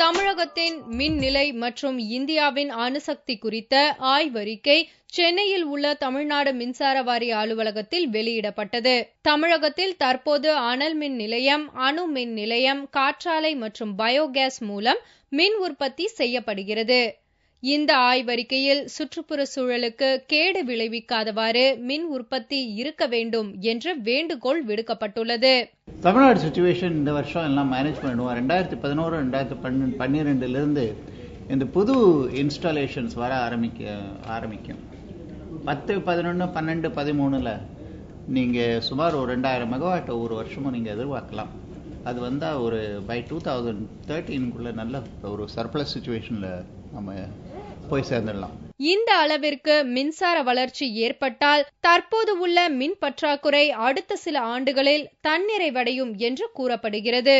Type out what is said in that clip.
தமிழகத்தின் மின் நிலை மற்றும் இந்தியாவின் அணுசக்தி குறித்த ஆய்வறிக்கை சென்னையில் உள்ள தமிழ்நாடு மின்சார வாரிய அலுவலகத்தில் வெளியிடப்பட்டது. தமிழகத்தில் தற்போது அனல் மின் நிலையம், அணு மின் நிலையம், காற்றாலை மற்றும் பயோகேஸ் மூலம் மின் உற்பத்தி செய்யப்படுகிறது. இந்த ஆய்வறிக்கையில் சுற்றுப்புற சூழலுக்கு கேடு விளைவிக்காதவாறு மின் உற்பத்தி இருக்க வேண்டும் என்று வேண்டுகோள் விடுக்கப்பட்டுள்ளது. தமிழ்நாடு சிச்சுவேஷன் இந்த வருஷம் எல்லாம் மேனேஜ் பண்ணிடுவோம். 2011, 2012 இந்த புது இன்ஸ்டாலேஷன்ஸ் வர ஆரம்பிக்கும். 10, 11, 12, 13 நீங்கள் சுமார் ஒரு 2000 மெகாவாட் ஒவ்வொரு வருஷமும் நீங்கள் எதிர்பார்க்கலாம். அது வந்தால் ஒரு பை 2013 நல்ல ஒரு சர்ப்ளஸ் சிச்சுவேஷனில் நம்ம போய் சேர்ந்துடலாம். இந்த அளவிற்கு மின்சார வளர்ச்சி ஏற்பட்டால் தற்போது உள்ள மின் பற்றாக்குறை அடுத்த சில ஆண்டுகளில் தன்னிறைவடையும் என்று கூறப்படுகிறது.